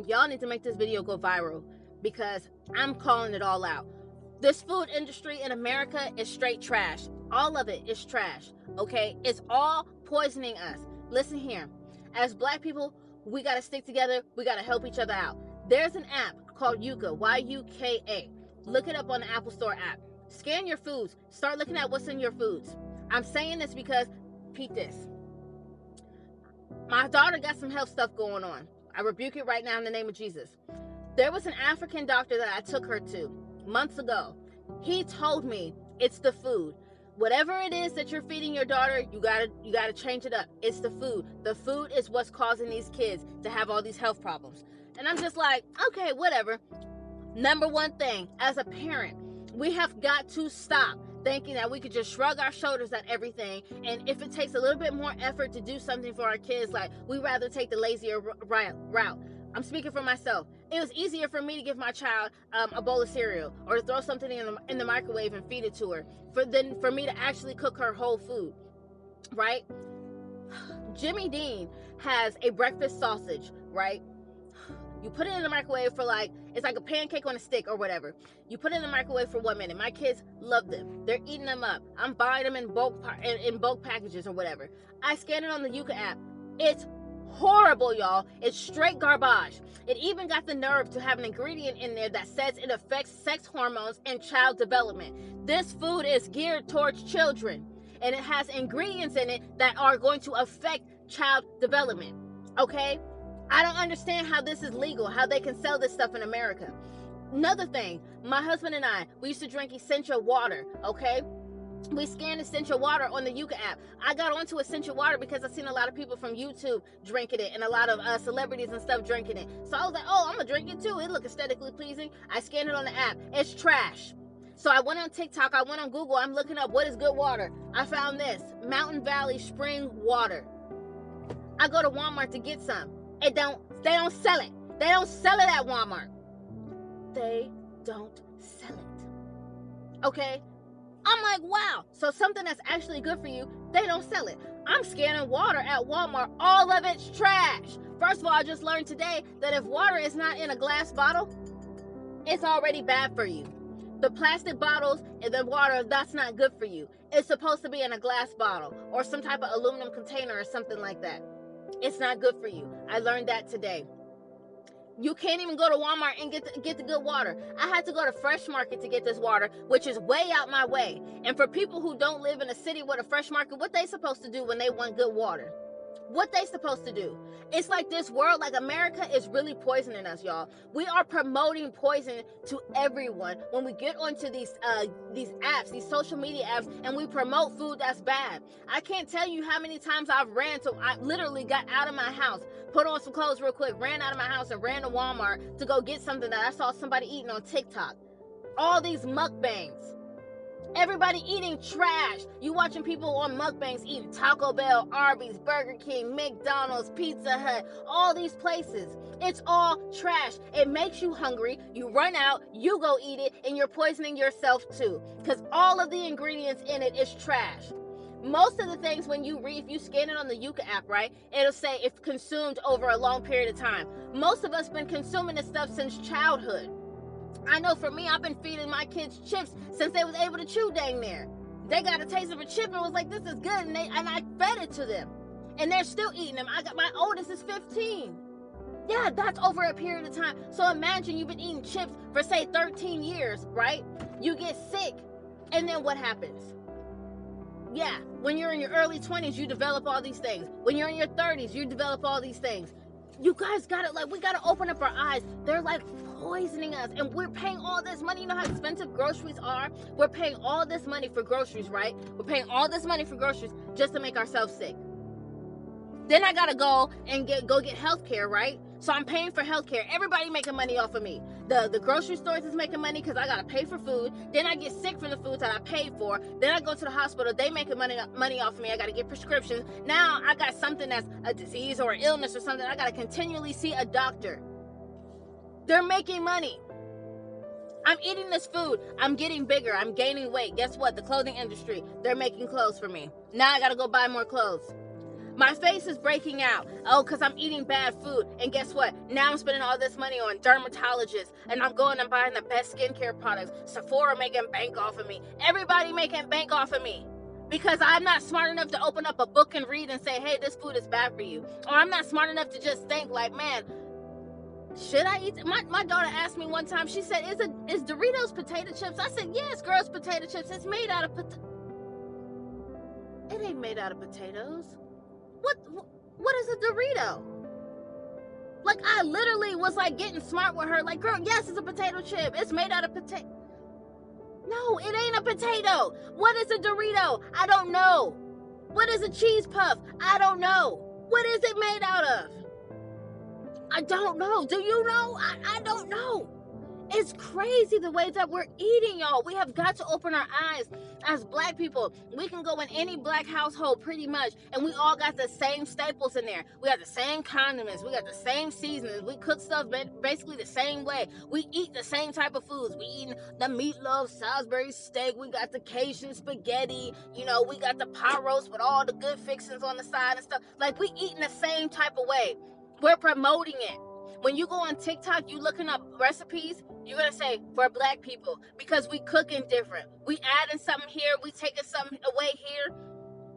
y'all need to make this video go viral because I'm calling it all out. This food industry in America is straight trash. All of it is trash, okay? It's all poisoning us. Listen here. As black people, we got to stick together. We got to help each other out. There's an app called Yuka, Y-U-K-A. Look it up on the Apple Store app. Scan your foods. Start looking at what's in your foods. I'm saying this because, peep this. My daughter got some health stuff going on. I rebuke it right now in the name of Jesus. There was an African doctor that I took her to months ago. He told me it's the food. Whatever it is that you're feeding your daughter, you gotta change it up. It's the food. The food is what's causing these kids to have all these health problems. And I'm just like, okay, whatever. Number one thing, as a parent, we have got to stop thinking that we could just shrug our shoulders at everything, and if it takes a little bit more effort to do something for our kids, like, we rather take the lazier route. I'm speaking for myself. It was easier for me to give my child a bowl of cereal or to throw something in the microwave and feed it to her than for me to actually cook her whole food, right? Jimmy Dean has a breakfast sausage, right? You put it in the microwave for it's like a pancake on a stick or whatever. You put it in the microwave for 1 minute. My kids love them. They're eating them up. I'm buying them in bulk packages or whatever. I scan it on the Yuka app. It's horrible, y'all. It's straight garbage. It even got the nerve to have an ingredient in there that says it affects sex hormones and child development. This food is geared towards children, and it has ingredients in it that are going to affect child development. Okay? I don't understand how this is legal, how they can sell this stuff in America. Another thing, my husband and I, we used to drink Essential water, okay? We scanned Essential water on the Yuka app. I got onto Essential water because I've seen a lot of people from YouTube drinking it and a lot of celebrities and stuff drinking it. So I was like, oh, I'm going to drink it too. It looked aesthetically pleasing. I scanned it on the app. It's trash. So I went on TikTok. I went on Google. I'm looking up what is good water. I found this, Mountain Valley Spring Water. I go to Walmart to get some. They don't sell it. They don't sell it at Walmart. They don't sell it. Okay? I'm like, wow. So something that's actually good for you, they don't sell it. I'm scanning water at Walmart. All of it's trash. First of all, I just learned today that if water is not in a glass bottle, it's already bad for you. The plastic bottles and the water, that's not good for you. It's supposed to be in a glass bottle or some type of aluminum container or something like that. It's not good for you. I learned that today. You can't even go to Walmart and get the good water. I had to go to Fresh Market to get this water, which is way out my way. And for people who don't live in a city with a Fresh Market, what they supposed to do when they want good water? What they supposed to do? It's like this world, like America is really poisoning us, y'all. We are promoting poison to everyone when we get onto these apps, these social media apps, and we promote food that's bad. I can't tell you how many times I literally got out of my house, put on some clothes real quick, ran out of my house and ran to Walmart to go get something that I saw somebody eating on TikTok. All these mukbangs. Everybody eating trash. You watching people on mukbangs eating Taco Bell, Arby's, Burger King, McDonald's, Pizza Hut, all these places. It's all trash. It makes you hungry. You run out, you go eat it, and you're poisoning yourself too. Because all of the ingredients in it is trash. Most of the things if you scan it on the Yuka app, right, it'll say if consumed over a long period of time. Most of us been consuming this stuff since childhood. I know for me, I've been feeding my kids chips since they was able to chew dang near. They got a taste of a chip and was like, this is good, and I fed it to them. And they're still eating them. My oldest is 15. Yeah, that's over a period of time. So imagine you've been eating chips for, say, 13 years, right? You get sick, and then what happens? Yeah, when you're in your early 20s, you develop all these things. When you're in your 30s, you develop all these things. You guys we gotta open up our eyes. They're like poisoning us, and we're paying all this money. You know how expensive groceries are? We're paying all this money for groceries, right? We're paying all this money for groceries just to make ourselves sick. Then I gotta go and get health care, right? So I'm paying for health care. Everybody making money off of me. The grocery stores is making money because I gotta pay for food. Then I get sick from the foods that I paid for. Then I go to the hospital. They making money off of me. I gotta get prescriptions. Now I got something that's a disease or an illness or something. I gotta continually see a doctor. They're making money. I'm eating this food. I'm getting bigger. I'm gaining weight. Guess what? The clothing industry, they're making clothes for me. Now I gotta go buy more clothes. My face is breaking out. Oh, because I'm eating bad food. And guess what? Now I'm spending all this money on dermatologists. And I'm going and buying the best skincare products. Sephora making bank off of me. Everybody making bank off of me. Because I'm not smart enough to open up a book and read and say, hey, this food is bad for you. Or I'm not smart enough to just think like, man, should I eat? My daughter asked me one time, she said, is Doritos potato chips? I said, yes, girls, potato chips. It's made out of It ain't made out of potatoes. What is a Dorito? Like, I literally was like getting smart with her. Like, girl, yes, it's a potato chip. It's made out of potato. No, it ain't a potato. What is a Dorito? I don't know. What is a cheese puff? I don't know. What is it made out of? I don't know. Do you know? I don't know. It's crazy the way that we're eating, y'all. We have got to open our eyes as black people. We can go in any black household pretty much, and we all got the same staples in there. We got the same condiments. We got the same seasonings. We cook stuff basically the same way. We eat the same type of foods. We eat the meatloaf, Salisbury steak. We got the Cajun spaghetti. You know, we got the pot roast with all the good fixings on the side and stuff. Like, we eating the same type of way. We're promoting it. When you go on TikTok, you looking up recipes, you're going to say, for black people, because we cooking different. We adding something here, we taking something away here,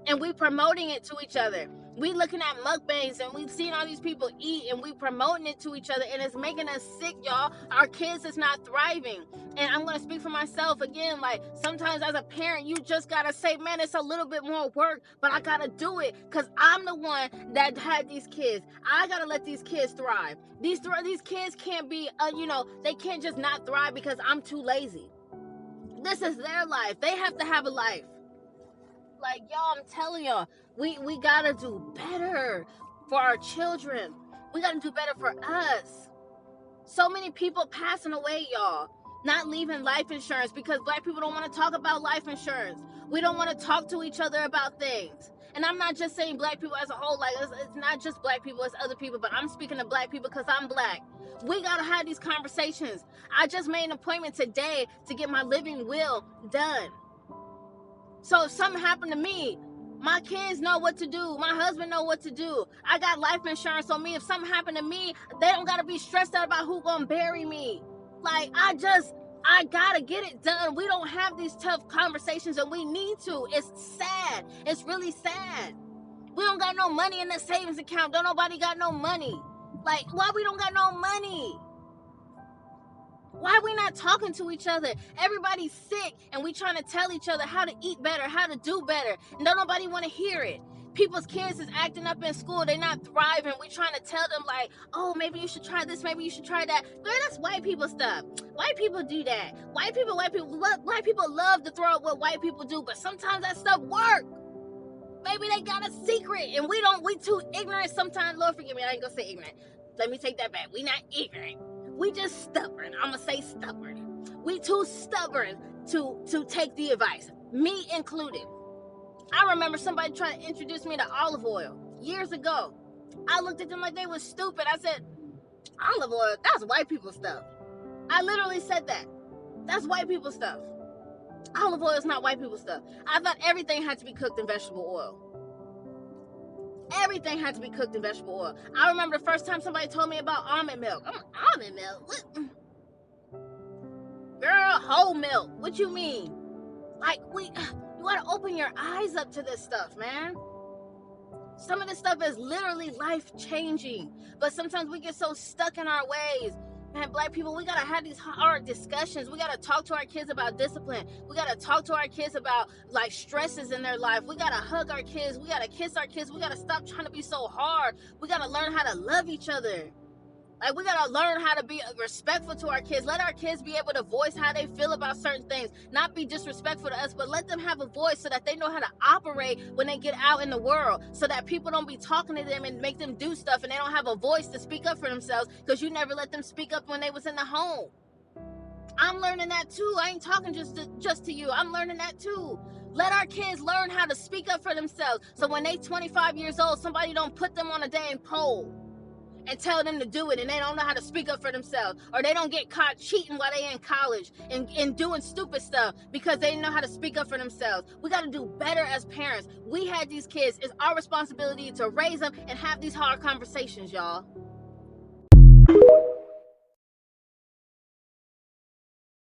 and we promoting it to each other. We looking at mukbangs, and we seeing all these people eat, and we promoting it to each other, and it's making us sick, y'all. Our kids is not thriving. And I'm going to speak for myself again. Like, sometimes as a parent, you just got to say, man, it's a little bit more work, but I got to do it because I'm the one that had these kids. I got to let these kids thrive. These kids can't be, they can't just not thrive because I'm too lazy. This is their life. They have to have a life. Like, y'all, I'm telling y'all, we got to do better for our children. We got to do better for us. So many people passing away, y'all. Not leaving life insurance because black people don't want to talk about life insurance. We don't want to talk to each other about things. And I'm not just saying black people as a whole. Like, it's not just black people, it's other people. But I'm speaking to black people because I'm black. We got to have these conversations. I just made an appointment today to get my living will done. So if something happened to me, my kids know what to do. My husband know what to do. I got life insurance on me. If something happened to me, they don't got to be stressed out about who gonna bury me. Like, I gotta get it done. We don't have these tough conversations, and we need to. It's sad. It's really sad. We don't got no money in the savings account. Don't nobody got no money. Like, why we don't got no money? Why we not talking to each other? Everybody's sick, and we trying to tell each other how to eat better, how to do better. And don't nobody want to hear it. People's kids is acting up in school. They're not thriving. We trying to tell them like, oh, maybe you should try this. Maybe you should try that. Girl, that's white people stuff. White people do that. White people love to throw up what white people do, but sometimes that stuff work. Maybe they got a secret, and we too ignorant sometimes. Lord forgive me, I ain't gonna say ignorant. Let me take that back. We not ignorant. We just stubborn. I'm gonna say stubborn. We too stubborn to take the advice, me included. I remember somebody trying to introduce me to olive oil years ago. I looked at them like they was stupid. I said, olive oil, that's white people stuff. I literally said that. That's white people stuff. Olive oil is not white people stuff. I thought everything had to be cooked in vegetable oil. Everything had to be cooked in vegetable oil. I remember the first time somebody told me about almond milk. I'm like, almond milk? What? Girl, whole milk. What you mean? Like, you gotta open your eyes up to this stuff, man. Some of this stuff is literally life-changing. But sometimes we get so stuck in our ways. Man, black people, we gotta have these hard discussions. We gotta talk to our kids about discipline. We gotta talk to our kids about like stresses in their life. We gotta hug our kids. We gotta kiss our kids. We gotta stop trying to be so hard. We gotta learn how to love each other. Like, we gotta learn how to be respectful to our kids. Let our kids be able to voice how they feel about certain things. Not be disrespectful to us, but let them have a voice so that they know how to operate when they get out in the world. So that people don't be talking to them and make them do stuff and they don't have a voice to speak up for themselves because you never let them speak up when they was in the home. I'm learning that too. I ain't talking just to you. I'm learning that too. Let our kids learn how to speak up for themselves. So when they 25 years old, somebody don't put them on a dang pole. and tell them to do it, and they don't know how to speak up for themselves, or they don't get caught cheating while they in college and doing stupid stuff because they didn't know how to speak up for themselves. We got to do better as parents. We had these kids. It's our responsibility to raise them and have these hard conversations, y'all.